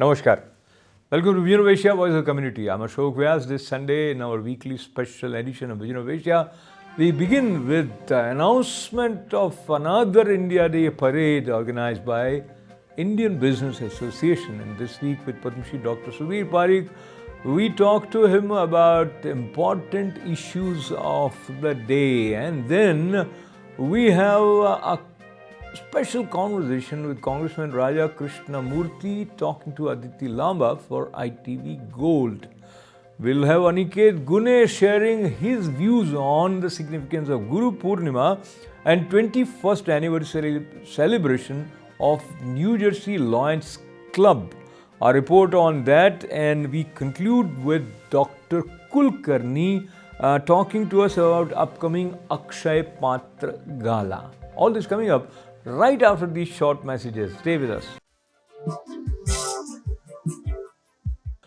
Namaskar. Welcome to Vision of Asia, Voice of Community. I'm Ashok Vyas. This Sunday, in our weekly special edition of Vision of Asia, we begin with the announcement of another India Day parade organized by Indian Business Association. And this week with Padma Shri Dr. Sudhir Parikh, we talked to him about important issues of the day. And then we have a special conversation with Congressman Raja Krishna Murthy talking to Aditi Lamba for ITV Gold. We'll have Aniket Gune sharing his views on the significance of Guru Purnima and 21st anniversary celebration of New Jersey Lions Club. A report on that, and we conclude with Dr. Kulkarni talking to us about upcoming Akshay Patra Gala. All this coming up right after these short messages. Stay with us.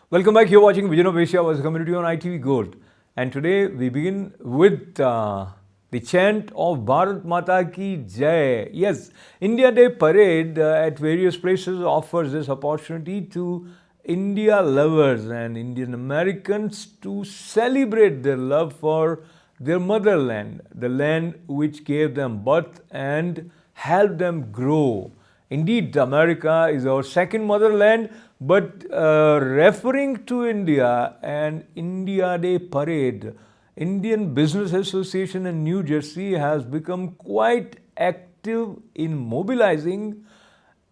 Welcome back. You're watching Vision of Asia, Voice of Community on ITV Gold. And today we begin with the chant of Bharat Mata Ki Jai. Yes, India Day Parade at various places offers this opportunity to India lovers and Indian Americans to celebrate their love for their motherland, the land which gave them birth and help them grow. Indeed, America is our second motherland, but referring to India and India Day Parade, Indian Business Association in New Jersey has become quite active in mobilizing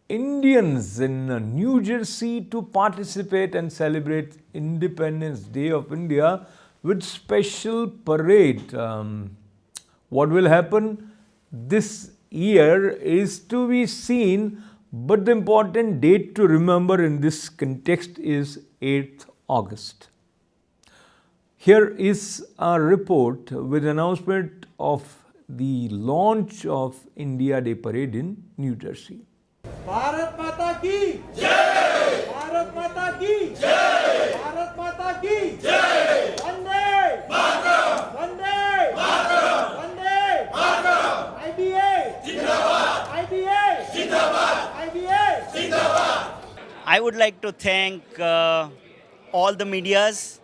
Indians in New Jersey to participate and celebrate Independence Day of India with special parade. What will happen this year is to be seen, but the important date to remember in this context is 8th August. Here is a report with announcement of the launch of India Day Parade in New Jersey. Bharat माता की जय, भारत माता की जय, भारत माता की जय, Vande Mataram, Vande Mataram, Vande Mataram, IBA जिंदाबाद, IBA जिंदाबाद, IBA जिंदाबाद. I would like to thank all the medias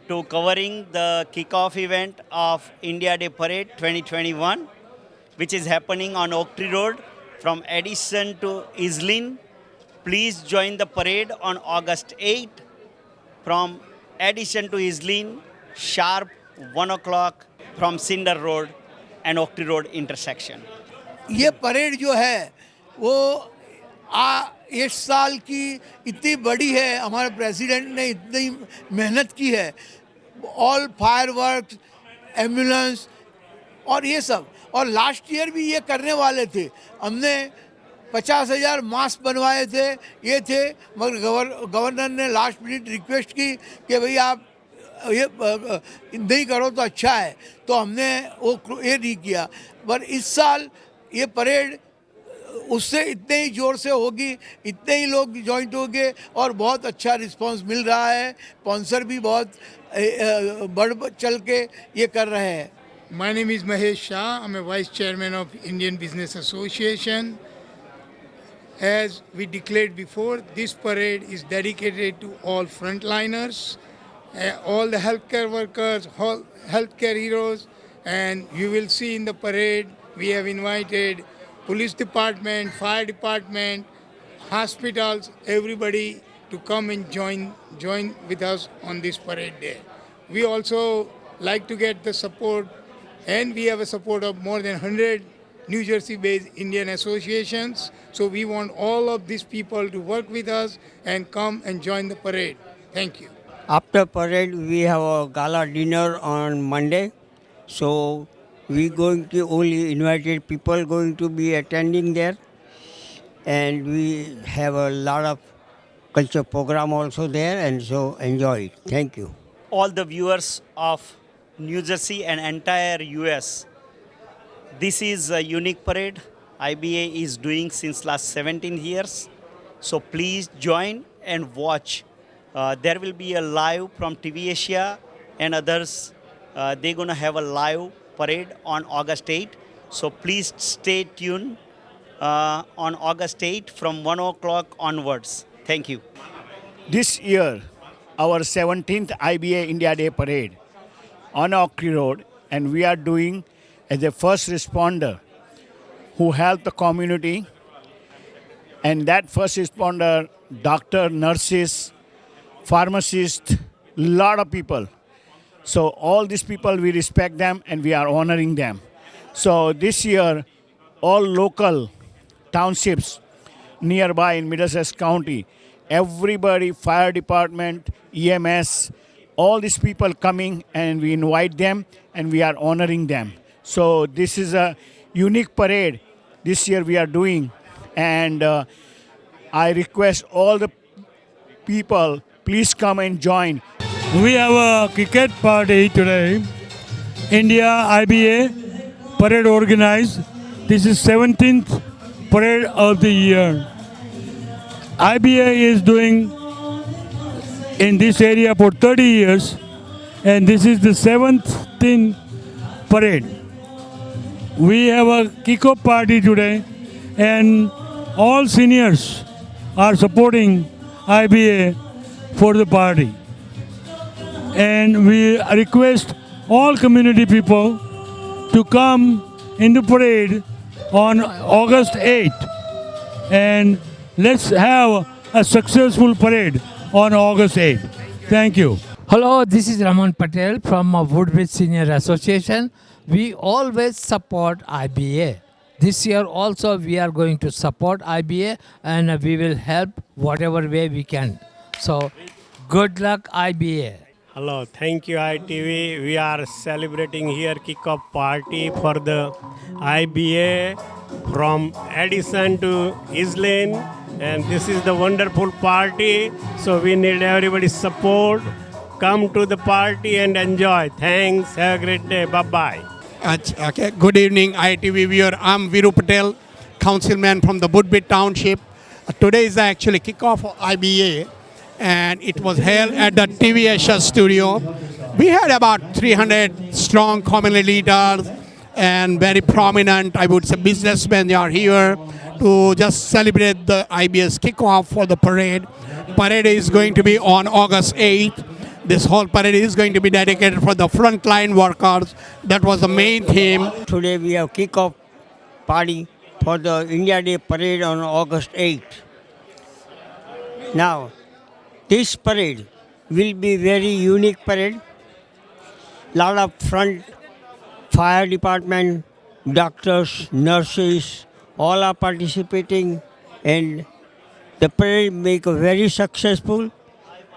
to covering the kickoff event of India Day Parade 2021, which is happening on Oak Tree Road from Edison to Islin. Please join the parade on August 8 from Edison to Islin, sharp 1 o'clock from Cinder Road and Oak Tree Road intersection. ये parade जो है वो इस साल की इतनी बड़ी है, हमारे प्रेसिडेंट ने इतनी मेहनत की है, ऑल फायरवर्क्स, एम्बुलेंस और ये सब, और लास्ट ईयर भी ये करने वाले थे. हमने 50,000 मास्क बनवाए थे, ये थे, मगर गवर्नर ने लास्ट मिनट रिक्वेस्ट की कि भाई आप ये नहीं करो तो अच्छा है, तो हमने वो ये नहीं किया. पर इस साल ये परेड उससे इतने ही ज़ोर से होगी, इतने ही लोग जॉइंट होंगे और बहुत अच्छा रिस्पांस मिल रहा है. स्पॉन्सर भी बहुत बढ़ चल के ये कर रहे हैं. My name is Mahesh Shah. I'm a Vice Chairman of Indian Business Association. As we declared before, this parade is dedicated to all frontliners, all the healthcare workers, all healthcare heroes, and you will see in the parade we have invited police department, fire department, hospitals, everybody to come and join with us on this parade day. We also like to get the support, and we have a support of more than 100 New Jersey-based Indian associations. So we want all of these people to work with us and come and join the parade. Thank you. After parade, we have a gala dinner on Monday. So we going to only invited people going to be attending there, and we have a lot of culture program also there, and so enjoy it. Thank you. All the viewers of New Jersey and entire US, this is a unique parade IBA is doing since last 17 years. So please join and watch. There will be a live from TV Asia and others. They're going to have a live parade on August 8. So please stay tuned on August 8 from 1 o'clock onwards. Thank you. This year, our 17th IBA India Day Parade on Oak Road, and we are doing as a first responder who help the community. And that first responder, doctor, nurses, pharmacists, lot of people. So all these people, we respect them and we are honoring them. So this year, all local townships nearby in Middlesex County, everybody, fire department, EMS, all these people coming, and we invite them and we are honoring them. So this is a unique parade this year we are doing, and I request all the people, please come and join. We have a cricket party today. India IBA parade organized. This is 17th parade of the year. IBA is doing in this area for 30 years, and this is the 17th parade. We have a kick-off party today, and all seniors are supporting IBA for the party. And we request all community people to come in the parade on August 8th. And let's have a successful parade on August 8th. Thank you. Hello, this is Raman Patel from Woodbridge Senior Association. We always support IBA. This year also we are going to support IBA, and we will help whatever way we can. So good luck IBA. Hello, thank you ITV. We are celebrating here kickoff party for the IBA from Edison to Islane, and this is the wonderful party. So we need everybody's support. Come to the party and enjoy. Thanks. Have a great day. Bye bye. Okay. Good evening, ITV viewer. I'm Viru Patel, councilman from the Woodbridge Township. Today is actually kickoff of IBA, and it was held at the TV Asia studio. We had about 300 strong community leaders and very prominent, I would say, businessmen. They are here to just celebrate the IBS kickoff for the parade. Parade is going to be on August 8th. This whole parade is going to be dedicated for the frontline workers. That was the main theme. Today we have kick-off party for the India Day parade on August 8th. Now, this parade will be very unique parade. Lot of front fire department, doctors, nurses, all are participating, and the parade make a very successful,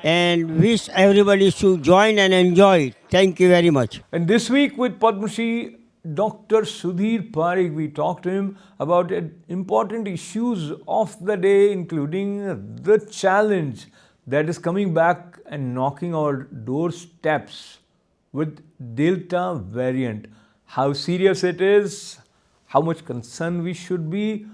and wish everybody should join and enjoy it. Thank you very much. And this week with Padma Shri Dr. Sudhir Parikh, we talked to him about important issues of the day, including the challenge that is coming back and knocking our doorsteps with Delta variant. How serious it is, how much concern we should be.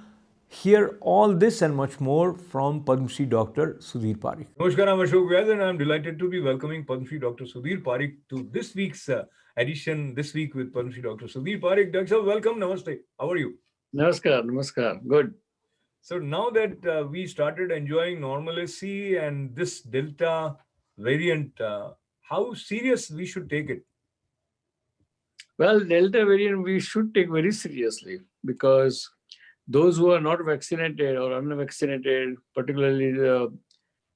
Hear all this and much more from Padma Shri Dr. Sudhir Parikh. Namaskar, I'm Ashok Vyas, and I'm delighted to be welcoming Padma Shri Dr. Sudhir Parikh to this week's edition, This Week with Padma Shri Dr. Sudhir Parikh. Dr. Sir, welcome. Namaste. How are you? Namaskar, namaskar. Good. So now that we started enjoying normalcy and this Delta variant, how serious we should take it? Well, Delta variant we should take very seriously, because those who are not vaccinated or unvaccinated, particularly the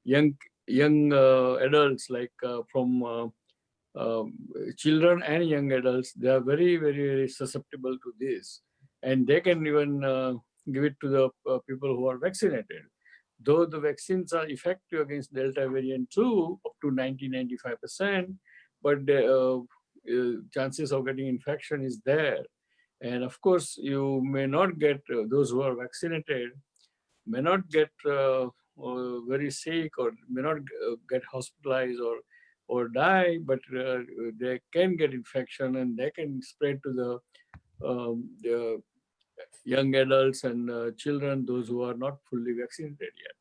young adults, like from children and young adults, they are very, very, very susceptible to this. and they can even give it to the people who are vaccinated. Though the vaccines are effective against Delta variant too, up to 90-95%, but the chances of getting infection is there. And of course, you may not get those who are vaccinated may not get very sick or may not get hospitalized or die, but they can get infection and they can spread to the young adults and children, those who are not fully vaccinated yet,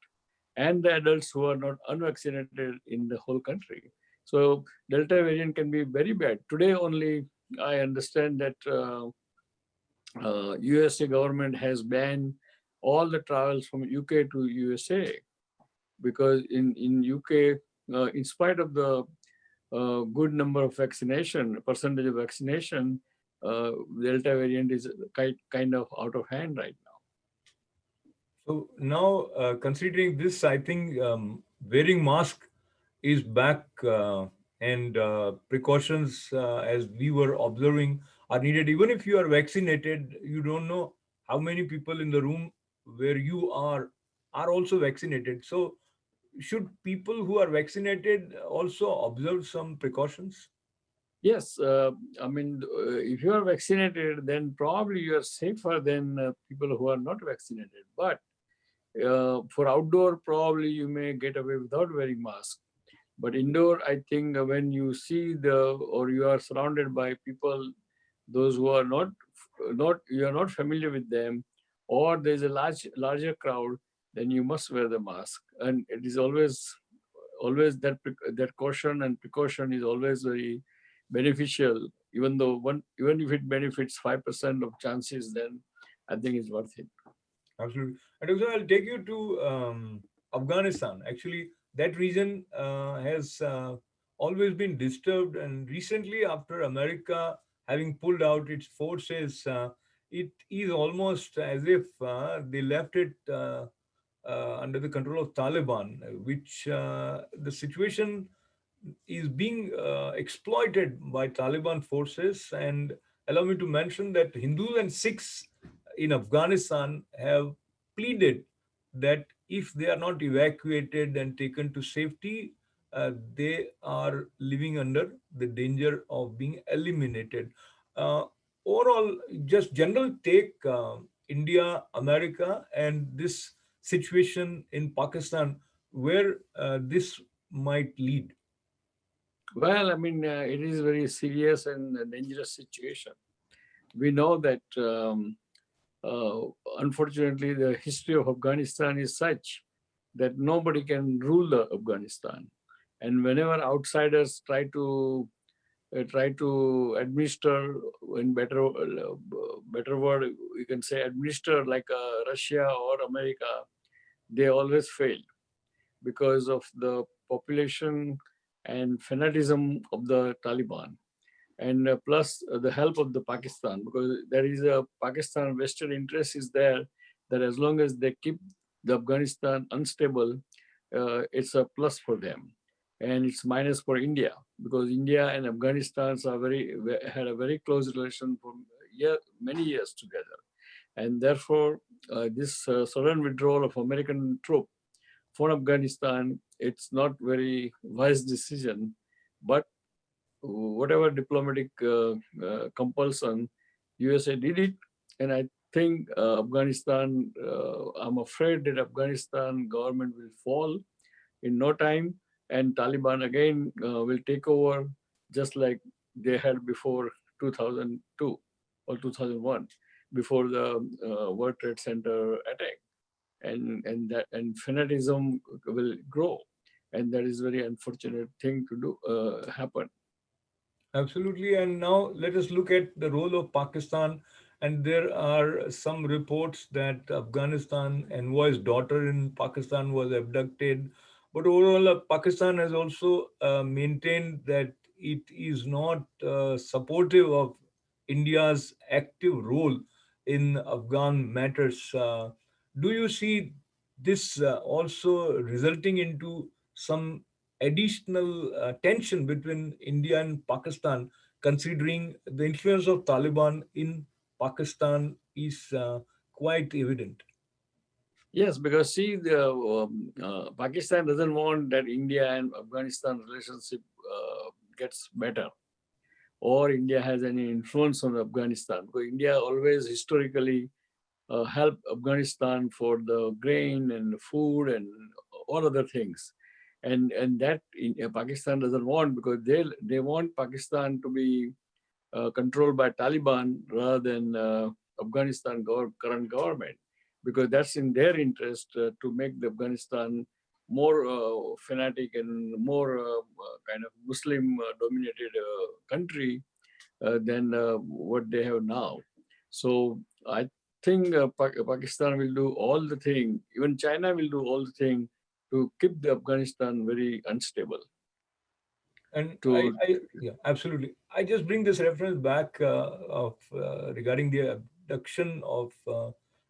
and the adults who are not unvaccinated in the whole country. So Delta variant can be very bad. Today only, I understand that USA government has banned all the travels from UK to USA because in UK, in spite of the good number of vaccination, percentage of vaccination, Delta variant is kind of out of hand right now. So now, considering this, I think wearing mask is back, and precautions, as we were observing, are needed. Even if you are vaccinated, you don't know how many people in the room where you are also vaccinated. So, should people who are vaccinated also observe some precautions? Yes, I mean, if you are vaccinated, then probably you are safer than people who are not vaccinated. But for outdoor, probably you may get away without wearing mask. But indoor, I think when you see or you are surrounded by people, those who are not you are not familiar with them, or there's a larger crowd, then you must wear the mask. And it is always that caution and precaution is always very beneficial. Even if it benefits 5% of chances, then I think it's worth it. Absolutely. And also, I'll take you to Afghanistan. Actually, that region has always been disturbed, and recently, after America having pulled out its forces, it is almost as if they left it under the control of Taliban, which the situation is being exploited by Taliban forces. And allow me to mention that Hindus and Sikhs in Afghanistan have pleaded that if they are not evacuated and taken to safety, they are living under the danger of being eliminated. Uh, Overall, just general take, India, America, and this situation in Pakistan, where this might lead. Well, I mean, it is very serious and a dangerous situation. We know that, unfortunately, the history of Afghanistan is such that nobody can rule the Afghanistan. And whenever outsiders try to administer, in better word, you can say administer like Russia or America, they always fail because of the population and fanatism of the Taliban, and plus the help of the Pakistan, because there is a Pakistan Western interest is there that as long as they keep the Afghanistan unstable, it's a plus for them, and it's minus for India, because India and Afghanistan had a very close relation for many years together, and therefore this sudden withdrawal of American troops for Afghanistan, it's not very wise decision, but whatever diplomatic compulsion, USA did it, and I think Afghanistan. I'm afraid that Afghanistan government will fall in no time, and Taliban again will take over, just like they had before 2002 or 2001, before the World Trade Center attack, and fanatism will grow, and that is very unfortunate thing to do happen. Absolutely. And now let us look at the role of Pakistan. And there are some reports that Afghanistan envoy's daughter in Pakistan was abducted. But overall, Pakistan has also maintained that it is not supportive of India's active role in Afghan matters. Do you see this also resulting into some additional tension between India and Pakistan, considering the influence of Taliban in Pakistan is quite evident. Yes, because see, Pakistan doesn't want that India and Afghanistan relationship gets better, or India has any influence on Afghanistan. Because India always historically helped Afghanistan for the grain and food and all other things, and that Pakistan doesn't want, because they want Pakistan to be controlled by Taliban rather than Afghanistan current government, because that's in their interest to make the Afghanistan more fanatic and more kind of Muslim dominated country than what they have now. So I think Pakistan will do all the thing, even China will do all the thing to keep the Afghanistan very unstable. And To yeah, absolutely. I just bring this reference back of regarding the abduction of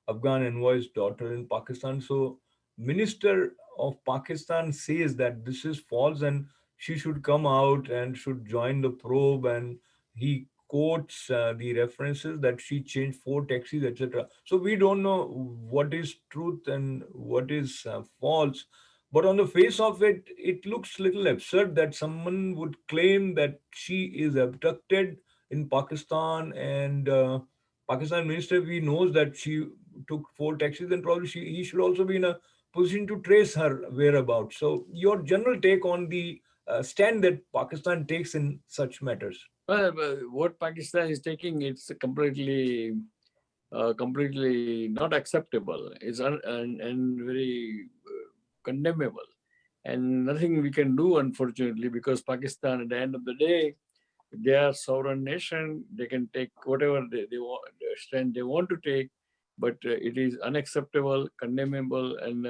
Afghan envoy's daughter in Pakistan. So, Minister of Pakistan says that this is false and she should come out and should join the probe. And he quotes the references that she changed 4 taxis, etc. So we don't know what is truth and what is false, but on the face of it, it looks little absurd that someone would claim that she is abducted in Pakistan, and Pakistan minister we knows that she took 4 taxis, and probably he should also be in a position to trace her whereabouts. So, your general take on the stand that Pakistan takes in such matters? well, what Pakistan is taking, it's completely not acceptable. It's and very condemnable, and nothing we can do, unfortunately, because Pakistan, at the end of the day, they are sovereign nation. They can take whatever they want, the stand they want to take, but it is unacceptable, condemnable, and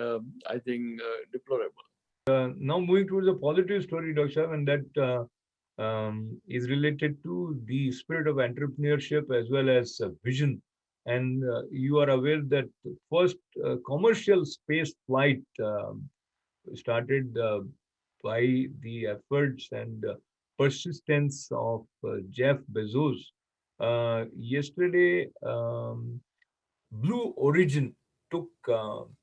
I think deplorable. Now moving towards a positive story, Dr. Shah, and that is related to the spirit of entrepreneurship as well as vision. And you are aware that the first commercial space flight started by the efforts and persistence of Jeff Bezos. Yesterday, Blue Origin took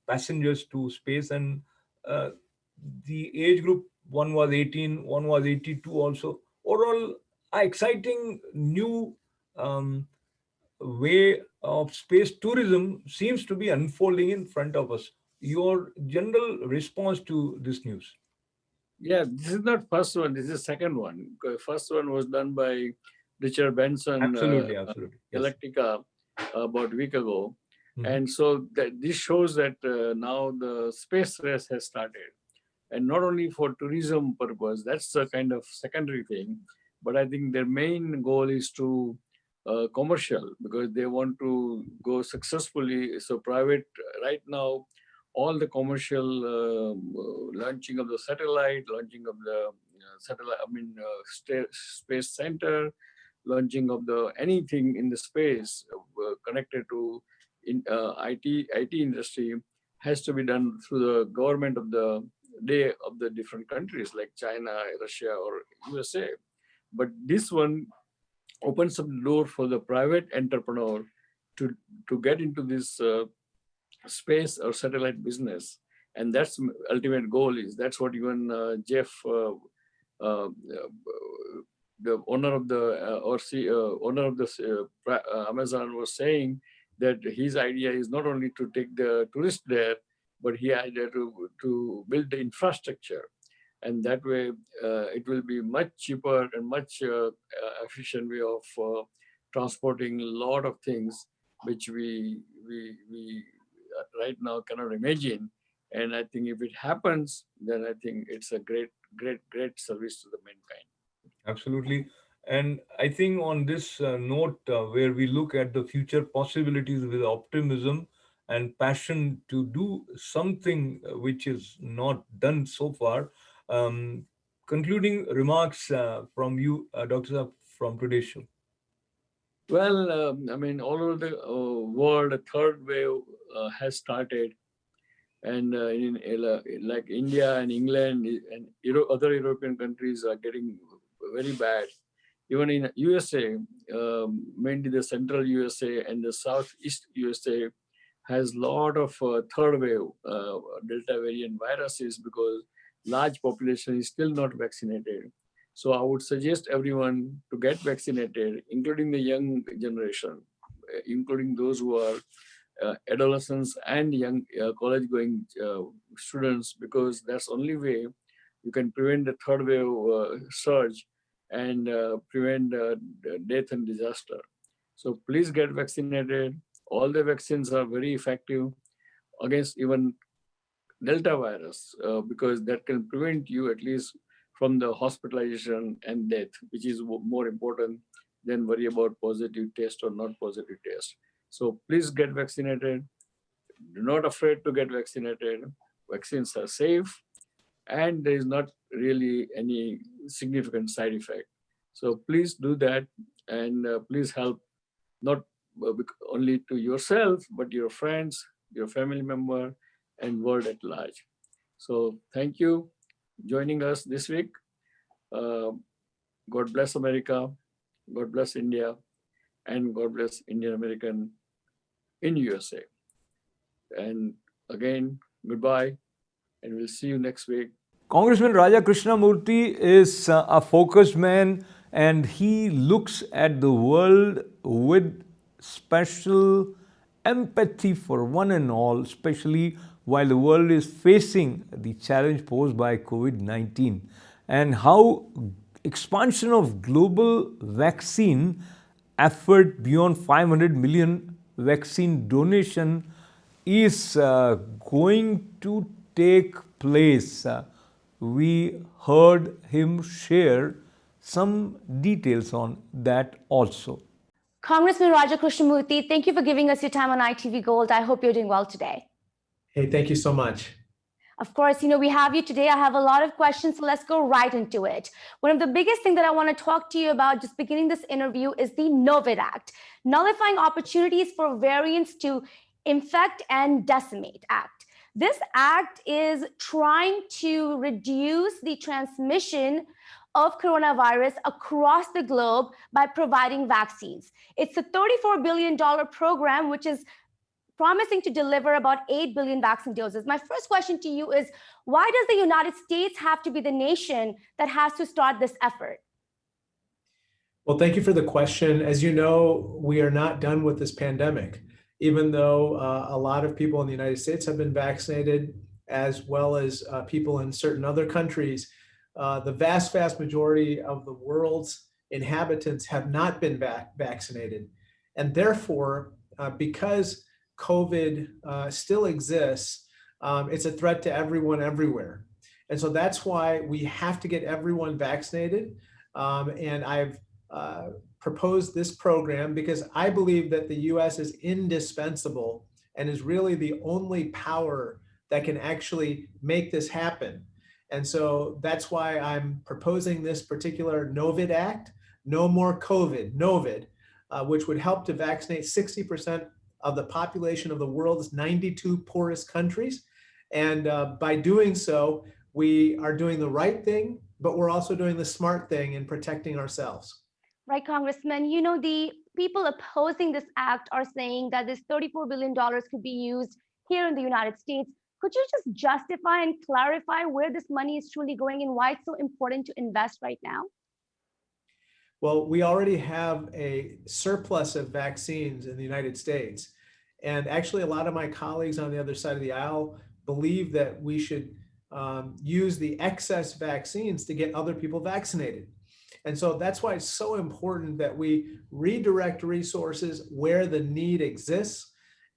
passengers to space, and uh, the age group, one was 18, one was 82 also. Overall, a exciting new um, way of space tourism seems to be unfolding in front of us. Your general response to this news? Yeah, this is not first one. This is second one. First one was done by Richard Benson, Absolutely, absolutely. Yes. Galactica, about a week ago. Mhm. And so this shows that now the space race has started. And not only for tourism purpose, that's a kind of secondary thing. But I think their main goal is to commercial, because they want to go successfully. So private, right now, all the commercial launching of the satellite, launching of the satellite, space center, launching of the anything in the space connected to IT industry has to be done through the government of the day of the different countries like China, Russia, or USA. But this one opens up the door for the private entrepreneur to get into this space or satellite business, and that's ultimate goal is. That's what even Jeff, the owner of the owner of the Amazon, was saying that his idea is not only to take the tourist there, but he idea to build the infrastructure, and that way it will be much cheaper and much efficient way of transporting a lot of things which we right now cannot imagine. And I think if it happens, then I think it's a great service to the mankind. Absolutely. And I think on this note, where we look at the future possibilities with optimism and passion to do something which is not done so far, concluding remarks from you, Dr. Saab, from today's show. Well, I mean, all over the world, a third wave has started, and like India and England and other European countries are getting very bad. even in USA, mainly the central USA and the southeast USA has lot of third wave Delta variant viruses because large population is still not vaccinated. So I would suggest everyone to get vaccinated, including the young generation, including those who are adolescents and young college-going students, because that's only way you can prevent the third wave surge and prevent death and disaster. So please get vaccinated. All the vaccines are very effective against even Delta virus because that can prevent you at least from the hospitalization and death, which is more important than worry about positive test or not positive test. So please get vaccinated. Do not afraid to get vaccinated. Vaccines are safe and there is not really any significant side effect. So please do that and please help not only to yourself, but your friends, your family member, and world at large. So thank you joining us this week. God bless America, God bless India, and God bless Indian American in USA. And again, goodbye, and we'll see you next week. Congressman Raja Krishnamurthy is a focused man and he looks at the world with special empathy for one and all, especially while the world is facing the challenge posed by COVID-19 and how expansion of global vaccine effort beyond 500 million vaccine donation is going to take place. We heard him share some details on that also. Congressman Raja Krishnamurthy, thank you for giving us your time on ITV Gold. I hope you're doing well today. Hey, thank you so much. Of course, we have you today. I have a lot of questions, so let's go right into it. One of the biggest things that I want to talk to you about just beginning this interview is the NOVID Act, Nullifying Opportunities for Variants to Infect and Decimate Act. This act is trying to reduce the transmission of coronavirus across the globe by providing vaccines. It's a $34 billion program, which is promising to deliver about 8 billion vaccine doses. My first question to you is, why does the United States have to be the nation that has to start this effort? Well, thank you for the question. As you know, we are not done with this pandemic, even though a lot of people in the United States have been vaccinated, as well as people in certain other countries. The vast majority of the world's inhabitants have not been vaccinated. And therefore, because COVID still exists, it's a threat to everyone everywhere. And so that's why we have to get everyone vaccinated. And I've proposed this program because I believe that the US is indispensable and is really the only power that can actually make this happen. And so that's why I'm proposing this particular NOVID Act, No More COVID, NOVID, which would help to vaccinate 60% of the population of the world's 92 poorest countries. And by doing so, we are doing the right thing, but we're also doing the smart thing in protecting ourselves. Right, Congressman. The people opposing this act are saying that this $34 billion could be used here in the United States. Could you just justify and clarify where this money is truly going and why it's so important to invest right now? Well, we already have a surplus of vaccines in the United States. And actually, a lot of my colleagues on the other side of the aisle believe that we should use the excess vaccines to get other people vaccinated. And so that's why it's so important that we redirect resources where the need exists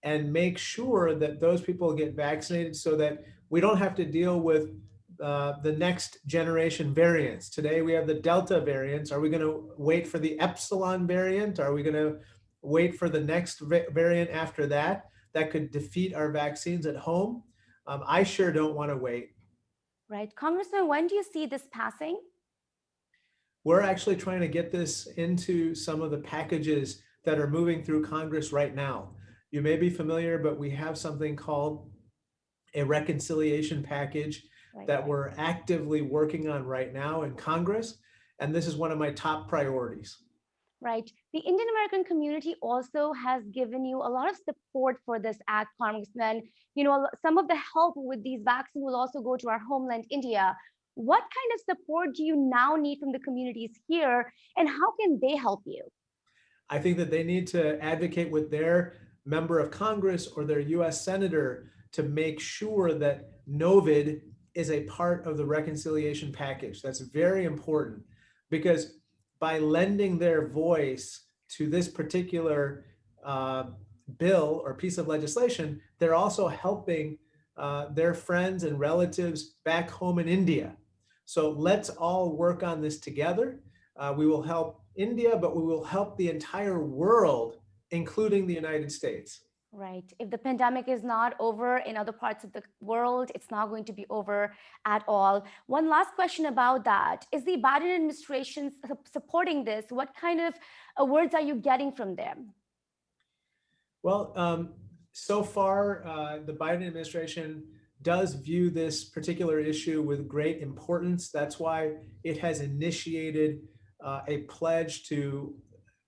and make sure that those people get vaccinated so that we don't have to deal with the next generation variants. Today we have the Delta variants. Are we going to wait for the Epsilon variant? Are we going to wait for the next variant after that that could defeat our vaccines at home? I sure don't want to wait. Right. Congressman, when do you see this passing? We're actually trying to get this into some of the packages that are moving through Congress right now. You may be familiar, but we have something called a reconciliation package that we're actively working on right now in Congress. and this is one of my top priorities. Right. The Indian American community also has given you a lot of support for this act, Congressman. You know, some of the help with these vaccines will also go to our homeland, India. What kind of support do you now need from the communities here, and how can they help you? I think that they need to advocate with their member of Congress or their US senator to make sure that Novid is a part of the reconciliation package. That's very important, because by lending their voice to this particular bill or piece of legislation, they're also helping their friends and relatives back home in India. So let's all work on this together. We will help India, but we will help the entire world, including the United States. Right. If the pandemic is not over in other parts of the world, it's not going to be over at all. One last question about that. Is the Biden administration supporting this? What kind of words are you getting from them? Well, so far, the Biden administration does view this particular issue with great importance. That's why it has initiated a pledge to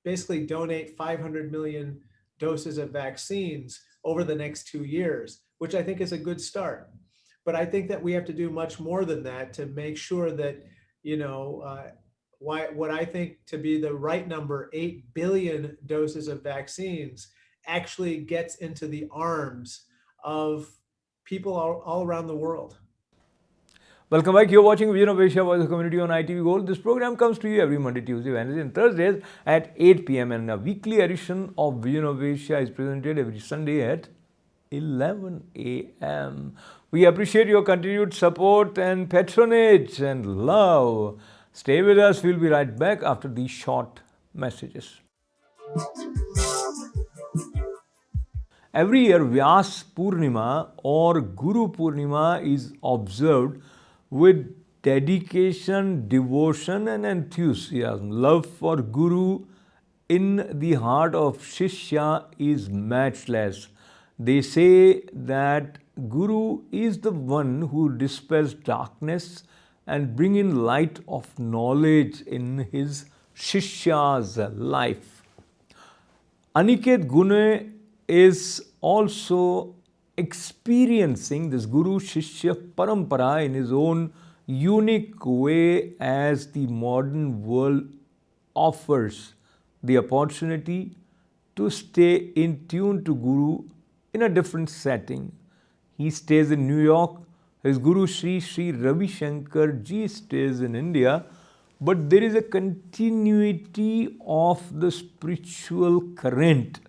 basically donate 500 million doses of vaccines over the next 2 years, which I think is a good start. But I think that we have to do much more than that to make sure that, you know, what I think to be the right number, 8 billion doses of vaccines, actually gets into the arms of people all around the world. Welcome back. You're watching Vision of Asia Voice of Community on ITV Gold. This program comes to you every Monday, Tuesday, Wednesday, and Thursdays at 8 p.m. And a weekly edition of Vision of Asia is presented every Sunday at 11 a.m. We appreciate your continued support and patronage and love. Stay with us. We'll be right back after these short messages. Every year, Vyas Purnima or Guru Purnima is observed with dedication, devotion and enthusiasm. Love for Guru in the heart of Shishya is matchless. They say that Guru is the one who dispels darkness and bring in light of knowledge in his Shishya's life. Aniket Gune is also experiencing this Guru Shishya Parampara in his own unique way, as the modern world offers the opportunity to stay in tune to Guru in a different setting. He stays in New York. His Guru Sri Ravi Shankar Ji stays in India. But there is a continuity of the spiritual current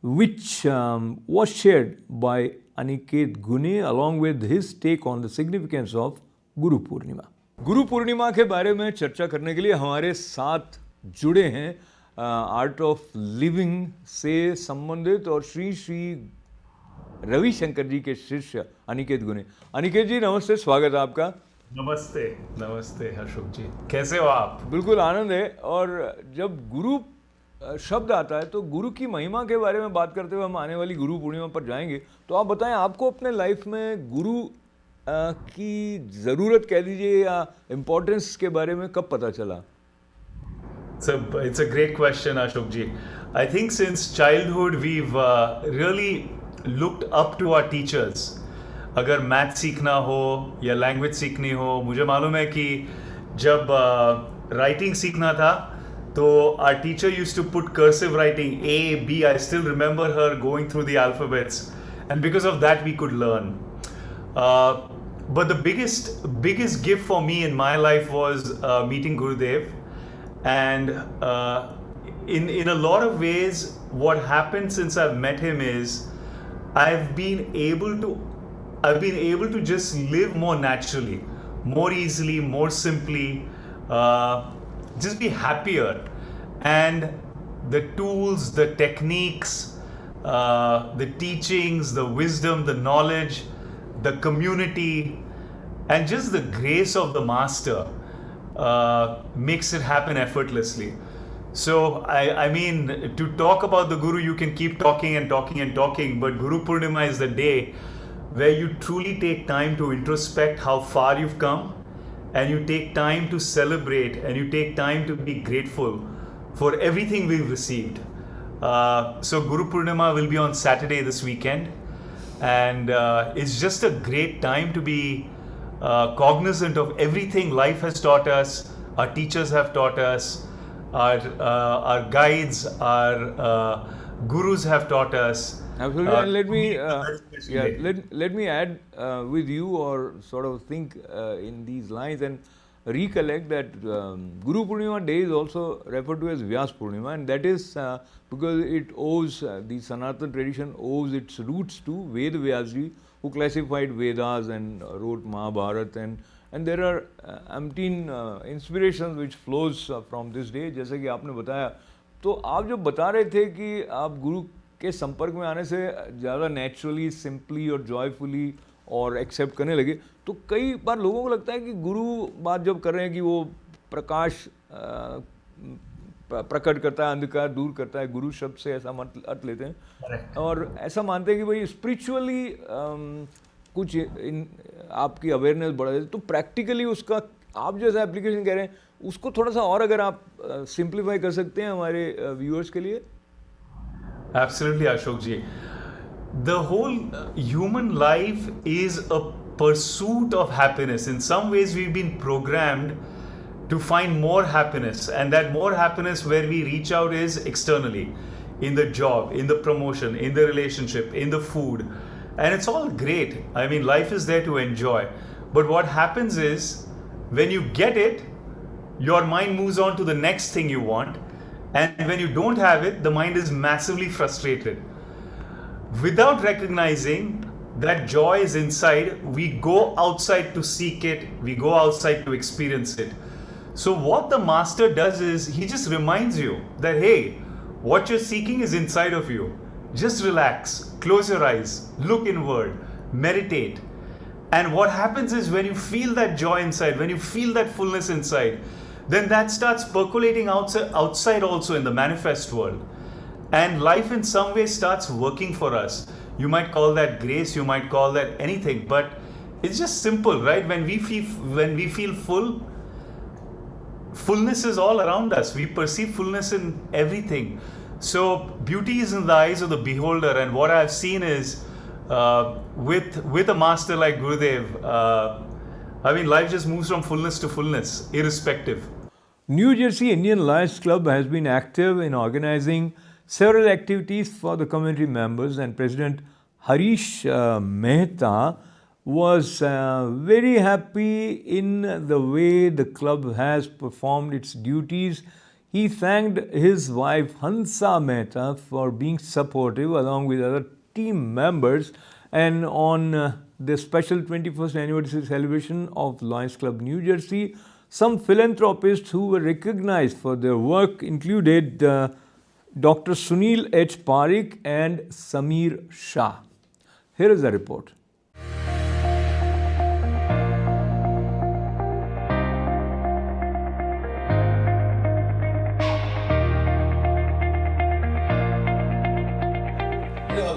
which was shared by Aniket Gune along with his take on the significance of Guru Purnima. Guru Purnima के बारे में चर्चा करने के लिए हमारे साथ जुड़े हैं आर्ट ऑफ लिविंग से संबंधित और श्री रवि शंकर जी के शिष्य अनिकेत गुने। अनिकेत जी नमस्ते, स्वागत है आपका। नमस्ते नमस्ते अशोक जी, कैसे हो आप? बिल्कुल आनंद है। और जब गुरु शब्द आता है तो गुरु की महिमा के बारे में बात करते हुए हम आने वाली गुरु पूर्णिमा पर जाएंगे। तो आप बताएं, आपको अपने लाइफ में गुरु की ज़रूरत कह दीजिए या इम्पोर्टेंस के बारे में कब पता चला? It's a great question, Ashok ji. I think since childhood we've really looked up to our teachers. अगर मैथ सीखना हो या लैंग्वेज सीखनी हो, मुझे मालूम है कि जब राइटिंग सीखना था तो our teacher used to put cursive writing A, B. I still remember her going through the alphabets, and because of that we could learn. But the biggest gift for me in my life was meeting Gurudev, and in a lot of ways, what happened since I've met him is I've been able to just live more naturally, more easily, more simply, just be happier. And the tools, the techniques, the teachings, the wisdom, the knowledge, the community, and just the grace of the master makes it happen effortlessly. So, I mean, to talk about the Guru, you can keep talking and talking and talking, but Guru Purnima is the day where you truly take time to introspect how far you've come and you take time to celebrate and you take time to be grateful for everything we've received. So Guru Purnima will be on Saturday this weekend, and it's just a great time to be cognizant of everything life has taught us, our teachers have taught us, our guides, our gurus have taught us. Absolutely, and let me add with you, or sort of think in these lines and recollect that Guru Purnima day is also referred to as Vyas Purnima, and that is because it owes, the Sanatan tradition owes its roots to Ved Vyasji, who classified Vedas and wrote Mahabharata, and there are umpteen inspirations which flows from this day. जैसे कि आपने बताया, तो आप जो बता रहे थे कि आप गुरु के संपर्क में आने से ज़्यादा नेचुरली, सिंपली और जॉयफुली और एक्सेप्ट करने लगे, तो कई बार लोगों को लगता है कि गुरु बात जब कर रहे हैं कि वो प्रकाश प्रकट करता है, अंधकार दूर करता है, गुरु शब्द से ऐसा अर्थ लेते हैं और ऐसा मानते हैं कि भाई स्पिरिचुअली कुछ आपकी अवेयरनेस बढ़ा देते, तो प्रैक्टिकली उसका आप जैसा एप्लीकेशन कह रहे हैं उसको थोड़ा सा और अगर आप सिंप्लीफाई कर सकते हैं हमारे व्यूअर्स के लिए. Absolutely, Ashok ji. The whole human life is a pursuit of happiness. In some ways, we've been programmed to find more happiness, and that more happiness where we reach out is externally, in the job, in the promotion, in the relationship, in the food, and it's all great. I mean, life is there to enjoy. But what happens is, when you get it, your mind moves on to the next thing you want. And when you don't have it, the mind is massively frustrated. Without recognizing that joy is inside, we go outside to seek it, we go outside to experience it. So what the master does is, he just reminds you that, hey, what you're seeking is inside of you. Just relax, close your eyes, look inward, meditate. And what happens is, when you feel that joy inside, when you feel that fullness inside, then that starts percolating outside also in the manifest world. And life in some way starts working for us. You might call that grace, you might call that anything, but it's just simple, right? When we feel full, fullness is all around us. We perceive fullness in everything. So beauty is in the eyes of the beholder, and what I've seen is with a master like Gurudev, I mean, life just moves from fullness to fullness, irrespective. New Jersey Indian Lions Club has been active in organizing several activities for the community members, and President Harish Mehta was very happy in the way the club has performed its duties. He thanked his wife Hansa Mehta for being supportive along with other team members, and on the special 21st anniversary celebration of Lions Club New Jersey, some philanthropists who were recognized for their work included Dr. Sunil H. Parikh and Samir Shah. Here is the report.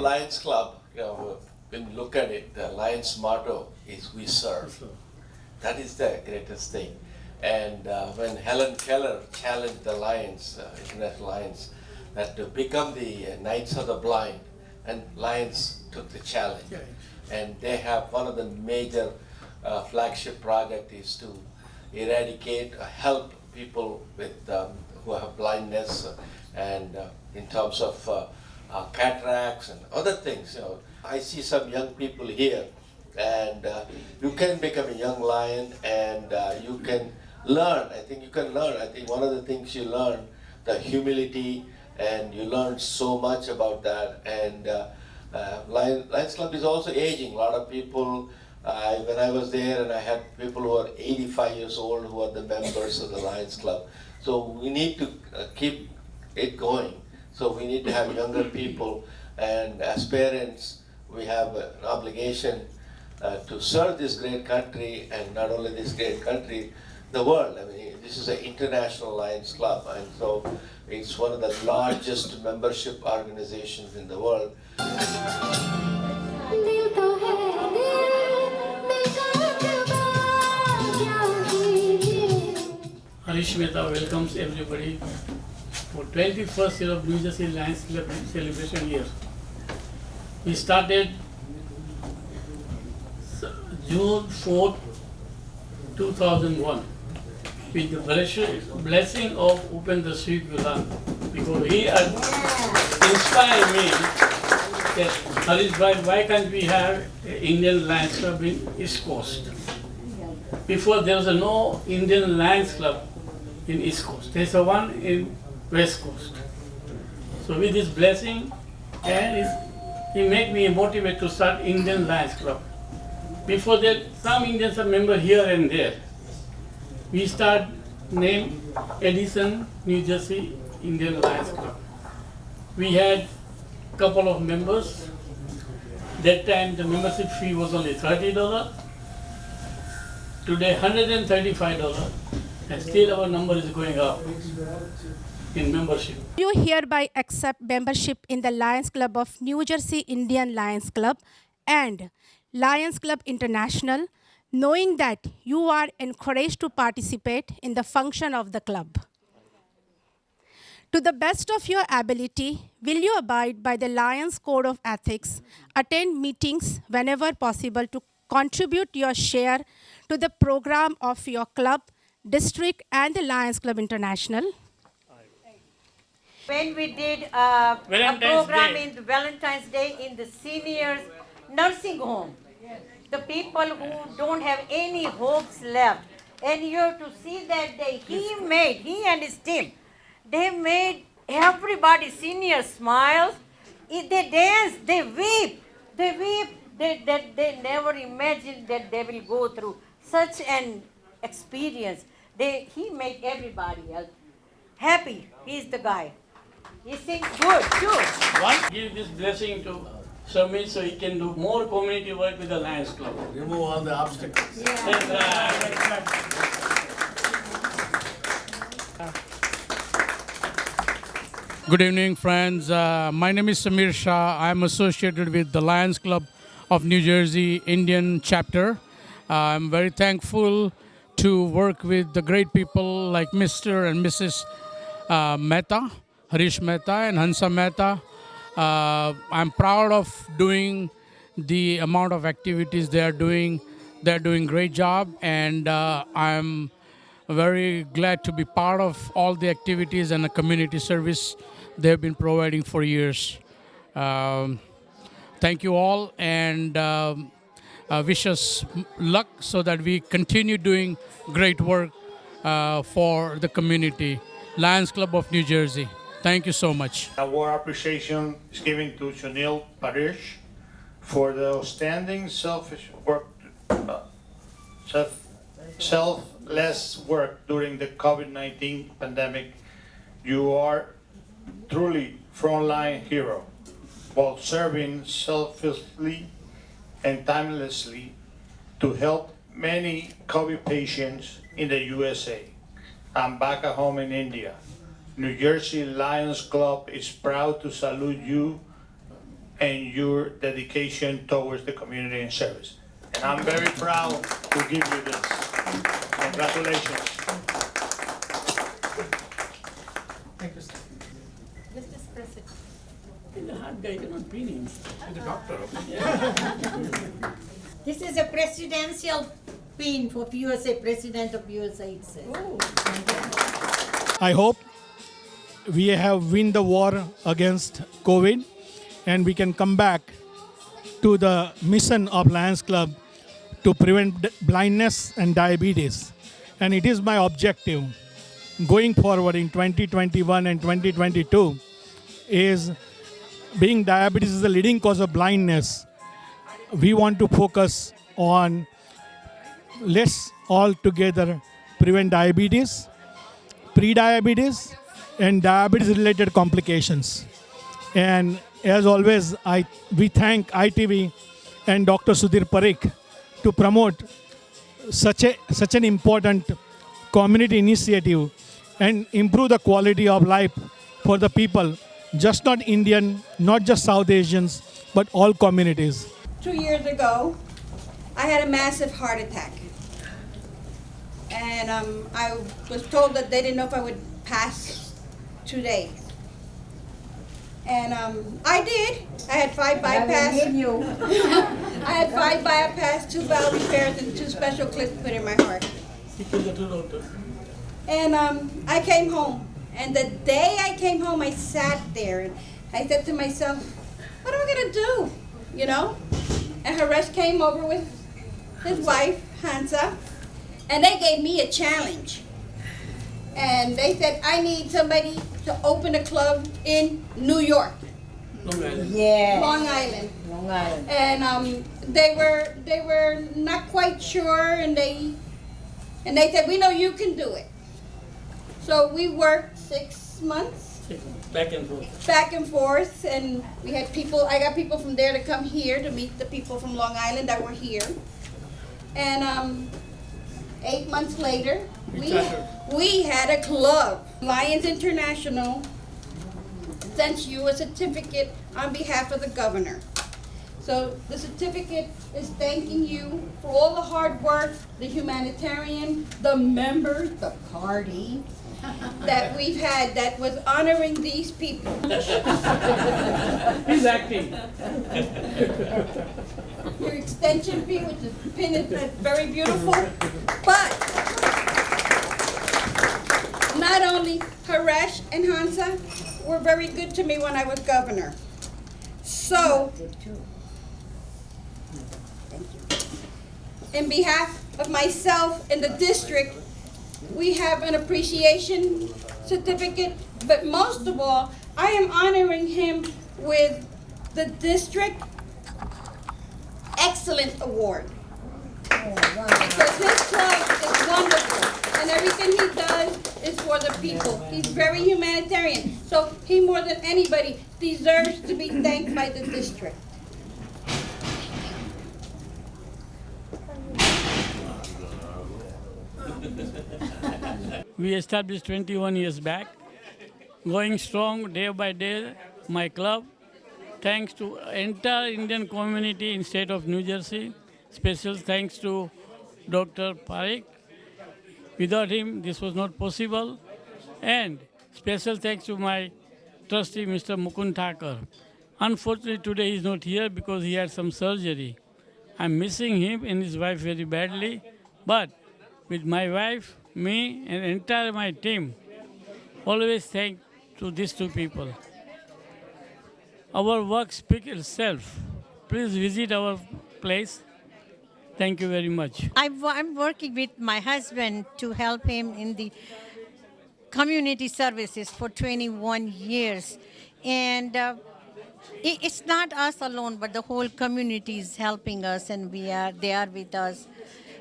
Lions Club, when you look at it, the Lions motto is "We serve." That is the greatest thing. And when Helen Keller challenged the Lions, International Lions, that to become the Knights of the Blind, and Lions took the challenge. And they have one of the major flagship project is to eradicate, help people with who have blindness, and in terms of cataracts and other things. I see some young people here, and you can become a young lion, and you can learn. I think you can learn. I think one of the things you learn, the humility, and you learn so much about that. And Lions Club is also aging. A lot of people, when I was there, and I had people who are 85 years old who are the members of the Lions Club. So we need to keep it going. So we need to have younger people, and as parents, we have an obligation to serve this great country, and not only this great country, the world. I mean, this is an international Lions Club, and so it's one of the largest membership organizations in the world. Harish Mehta welcomes everybody for 21st year of New Jersey Lions Club celebration year. We started June 4th, 2001 with the blessing of Upendra Singh Gulan, because he had inspired me that Harish bhai, why can't we have Indian Lions Club in East Coast? Before there was no Indian Lions Club in East Coast. There's a one in West Coast. So with this blessing, and he made me motivated to start Indian Lions Club. Before that, some Indians are member here and there. We start name Edison, New Jersey Indian Lions Club. We had couple of members. That time the membership fee was only $30. Today $135, and still our number is going up in membership. You hereby accept membership in the Lions Club of New Jersey Indian Lions Club and Lions Club International, knowing that you are encouraged to participate in the function of the club. To the best of your ability, will you abide by the Lions Code of Ethics, attend meetings whenever possible to contribute your share to the program of your club, district, and the Lions Club International? When we did a program Day. in the Valentine's Day in the seniors nursing home, the people who don't have any hopes left, and you have to see that day, he and his team, they made everybody, senior smiles, they dance, they weep, they never imagined that they will go through such an experience. He made everybody else happy. He's the guy. He sings good too. Give this blessing to Samir so he can do more community work with the Lions Club. Remove all the obstacles. Good evening, friends. My name is Samir Shah. I'm associated with the Lions Club of New Jersey Indian chapter. I'm very thankful to work with the great people like Mr. and Mrs. Mehta, Harish Mehta and Hansa Mehta. I'm proud of doing the amount of activities they are doing. They're doing great job, and I'm very glad to be part of all the activities and the community service they've been providing for years. Thank you all, and wish us luck so that we continue doing great work for the community. Lions Club of New Jersey. Thank you so much. Award appreciation is given to Sunil Parish for the outstanding selfless work during the COVID-19 pandemic. You are truly frontline hero, while serving selflessly and timelessly to help many COVID patients in the USA and back at home in India. New Jersey Lions Club is proud to salute you and your dedication towards the community and service. And I'm very proud to give you this. Congratulations. Thank you, sir. Mr. President. The hard guy cannot be him. The doctor. This is a presidential pin for USA, President of USA, it says. I hope we have win the war against COVID and we can come back to the mission of Lions Club to prevent blindness and diabetes. And it is my objective going forward in 2021 and 2022 is being diabetes is the leading cause of blindness. We want to focus on let's all together prevent diabetes, pre-diabetes, and diabetes-related complications. And as always, we thank ITV and Dr. Sudhir Parikh to promote such an important community initiative and improve the quality of life for the people, just not Indian, not just South Asians, but all communities. 2 years ago, I had a massive heart attack. and I was told that they didn't know if I would pass 2 days. And I did. I had 5 bypass. I had 5 bypass, 2 valve repairs, and 2 special clips put in my heart. And I came home. And the day I came home, I sat there and I said to myself, what am I gonna do? You know? And Haresh came over with his wife, Hansa, and they gave me a challenge. And they said, I need somebody to open a club in New York. Long Island. Yeah. Long Island. Long Island. And they were not quite sure, and they said, we know you can do it. So we worked 6 months. Back and forth. Back and forth, and we had people. I got people from there to come here to meet the people from Long Island that were here. And 8 months later, we had a club. Lions International sent you a certificate on behalf of the governor. So the certificate is thanking you for all the hard work, the humanitarian, the members, the party that we've had that was honoring these people. He's acting. Your extension fee, which is pin is very beautiful, but not only Haresh and Hansa were very good to me when I was governor. So, in behalf of myself and the district, we have an appreciation certificate, but most of all, I am honoring him with the District Excellent Award. Because his club is wonderful, and everything he does is for the people. He's very humanitarian, so he more than anybody deserves to be thanked by the district. We established 21 years back, going strong day by day, my club, thanks to entire Indian community in state of New Jersey. Special thanks to Dr. Parikh. Without him, this was not possible. And special thanks to my trustee, Mr. Mukund Thakur. Unfortunately, today he is not here because he had some surgery. I'm missing him and his wife very badly. But with my wife, me, and entire my team, always thank to these 2 people. Our work speaks itself. Please visit our place. Thank you very much. I'm working with my husband to help him in the community services for 21 years. And it's not us alone, but the whole community is helping us, and they are with us.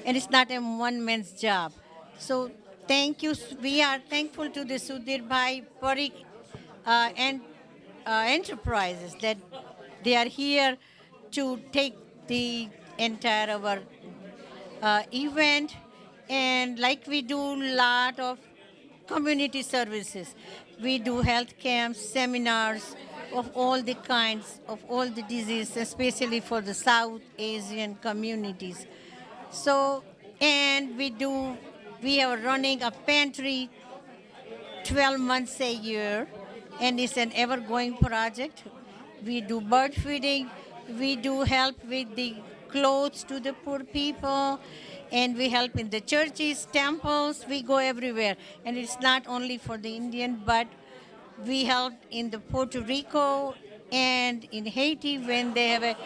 And it's not a one-man's job. So thank you. We are thankful to the Sudhir Bhai Parikh and enterprises that they are here to take the entire our event, and like we do a lot of community services. We do health camps, seminars of all the kinds, of all the diseases, especially for the South Asian communities. So, and we are running a pantry 12 months a year, and it's an ever-going project. We do bird feeding, we do help with the clothes to the poor people, and we help in the churches, temples, we go everywhere. And it's not only for the Indian, but we help in the Puerto Rico and in Haiti when they have a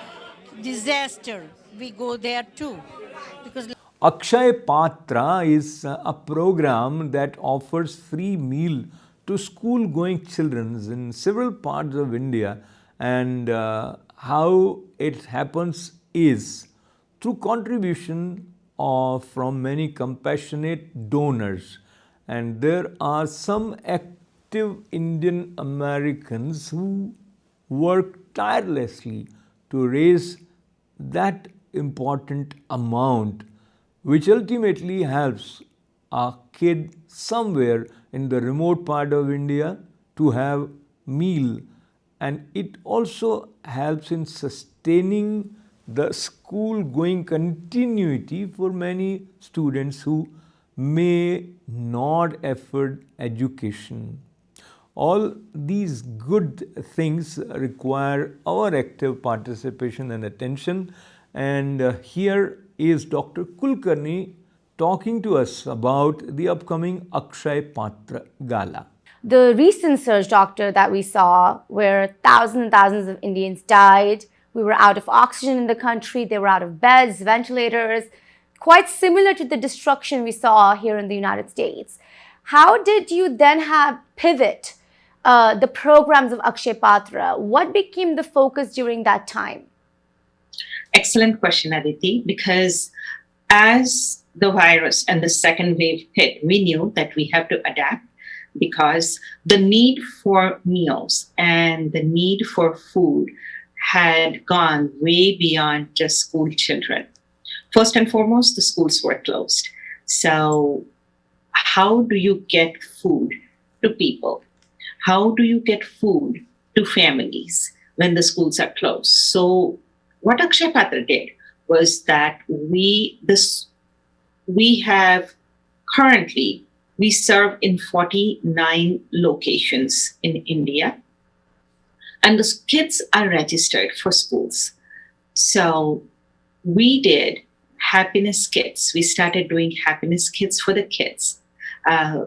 disaster. We go there too. Because Akshay Patra is a program that offers free meal to school-going children in several parts of India, and how it happens is through contribution from many compassionate donors. And there are some active Indian Americans who work tirelessly to raise that important amount, which ultimately helps a kid somewhere in the remote part of India to have meal, and it also helps in sustaining the school going continuity for many students who may not afford education. All these good things require our active participation and attention. And here is Dr. Kulkarni talking to us about the upcoming Akshay Patra Gala. The recent surge, doctor, that we saw where thousands and thousands of Indians died, we were out of oxygen in the country, they were out of beds, ventilators, quite similar to the destruction we saw here in the United States. How did you then have pivot the programs of Akshay Patra? What became the focus during that time? Excellent question, Aditi, because as the virus and the second wave hit, we knew that we have to adapt because the need for meals and the need for food had gone way beyond just school children. First and foremost, the schools were closed. So how do you get food to people? How do you get food to families when the schools are closed? So what Akshay Patra did was that we serve in 49 locations in India, and the kids are registered for schools. So we did happiness kits. We started doing happiness kits for the kids.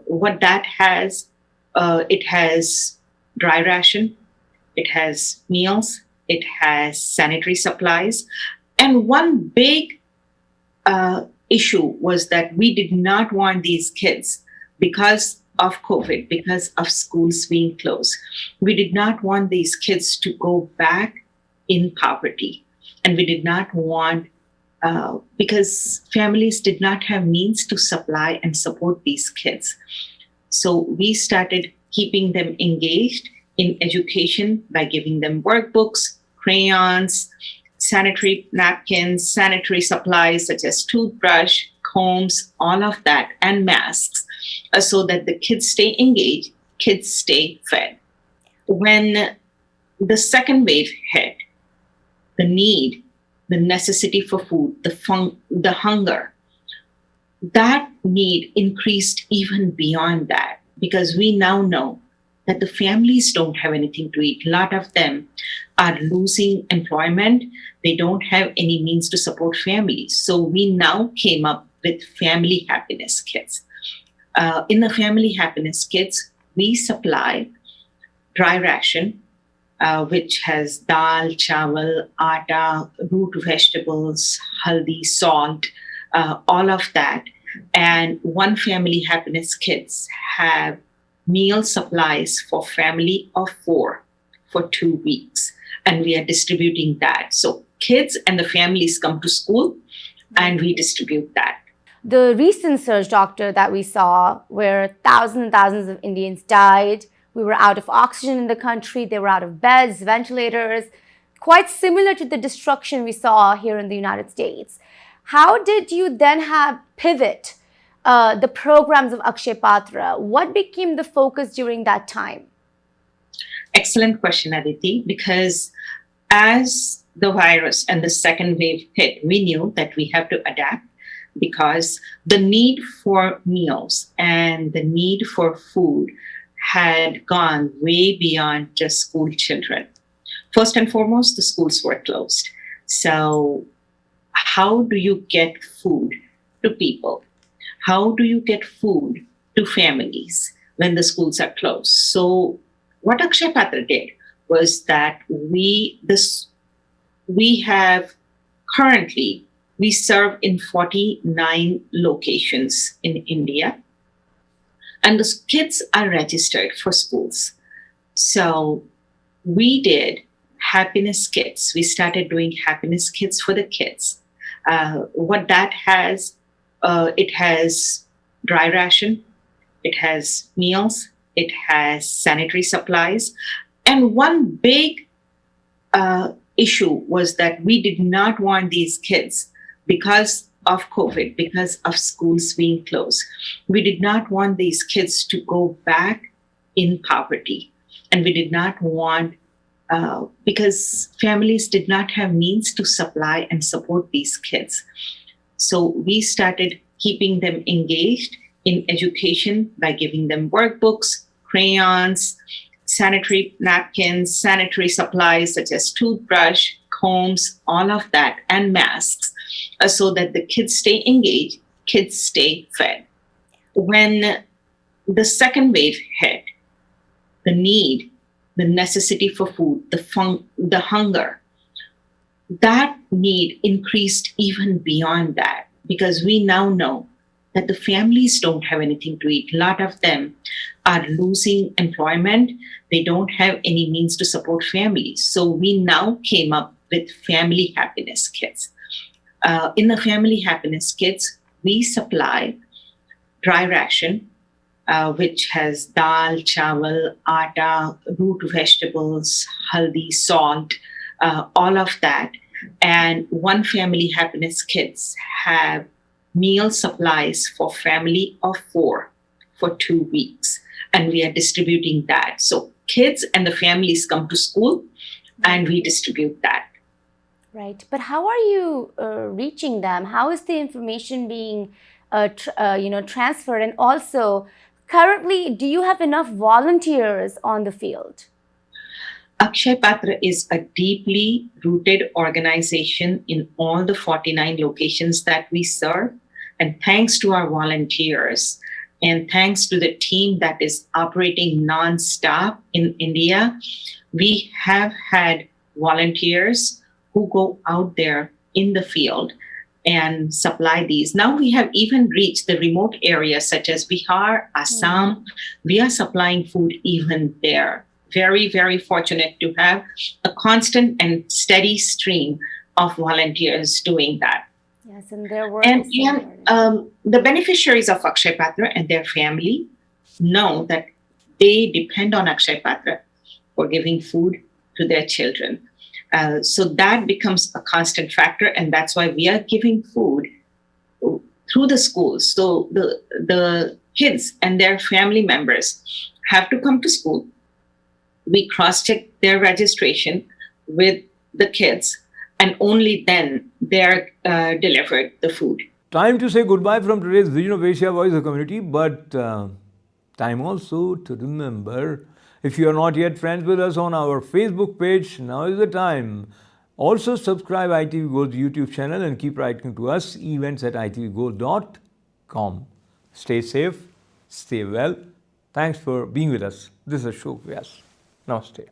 What that has, it has dry ration, it has meals, it has sanitary supplies. And one big issue was that we did not want these kids, because of COVID, because of schools being closed, we did not want these kids to go back in poverty. And we did not want, because families did not have means to supply and support these kids. So we started keeping them engaged in education by giving them workbooks, crayons, sanitary napkins, sanitary supplies such as toothbrush, combs, all of that, and masks, so that the kids stay engaged, kids stay fed. When the second wave hit, the need, the necessity for food, the hunger, that need increased even beyond that, because we now know that the families don't have anything to eat. A lot of them are losing employment. They don't have any means to support families. So we now came up with family happiness kits. In the family happiness kits, we supply dry ration, which has dal, chawal, atta, root vegetables, haldi, salt, all of that. And one family happiness kits have meal supplies for family of 4 for 2 weeks. And we are distributing that. So kids and the families come to school and we distribute that. The recent surge, doctor, that we saw where thousands and thousands of Indians died, we were out of oxygen in the country, they were out of beds, ventilators, quite similar to the destruction we saw here in the United States. How did you then have pivot the programs of Akshay Patra? What became the focus during that time? Excellent question, Aditi, because as the virus and the second wave hit, we knew that we have to adapt because the need for meals and the need for food had gone way beyond just school children. First and foremost, the schools were closed. So how do you get food to people? How do you get food to families when the schools are closed? So what Akshay Patra did was that we serve in 49 locations in India, and the kids are registered for schools. So we did happiness kits. We started doing happiness kits for the kids. What that has, it has dry ration, it has meals, it has sanitary supplies. And one big issue was that we did not want these kids, because of COVID, because of schools being closed, we did not want these kids to go back in poverty. And we did not want, because families did not have means to supply and support these kids. So we started keeping them engaged in education by giving them workbooks, crayons, sanitary napkins, sanitary supplies such as toothbrush, combs, all of that, and masks, so that the kids stay engaged, kids stay fed. When the second wave hit, the need, the necessity for food, the hunger, that need increased even beyond that, because we now know that the families don't have anything to eat. A lot of them are losing employment. They don't have any means to support families. So we now came up with family happiness kits. In the family happiness kits, we supply dry ration, which has dal, chawal, atta, root vegetables, haldi, salt, all of that. And one family happiness kits have meal supplies for family of 4 for 2 weeks. And we are distributing that. So kids and the families come to school and we distribute that. Right. But how are you reaching them? How is the information being transferred? And also, currently, do you have enough volunteers on the field? Akshay Patra is a deeply rooted organization in all the 49 locations that we serve. And thanks to our volunteers and thanks to the team that is operating non-stop in India, we have had volunteers who go out there in the field and supply these. Now we have even reached the remote areas such as Bihar, Assam. We are supplying food even there. Very, very fortunate to have a constant and steady stream of volunteers doing that. Yes, and their work And is the beneficiaries of Akshay Patra and their family know that they depend on Akshay Patra for giving food to their children. So that becomes a constant factor, and that's why we are giving food through the schools. So the kids and their family members have to come to school. We cross-check their registration with the kids, and only then they're delivered the food. Time to say goodbye from today's Vision of Asia Voice of Community, but time also to remember, if you are not yet friends with us on our Facebook page, now is the time. Also subscribe ITV Gold's YouTube channel and keep writing to us, events@itvgold.com. Stay safe, stay well. Thanks for being with us. This is Ashok Vyas. Namaste.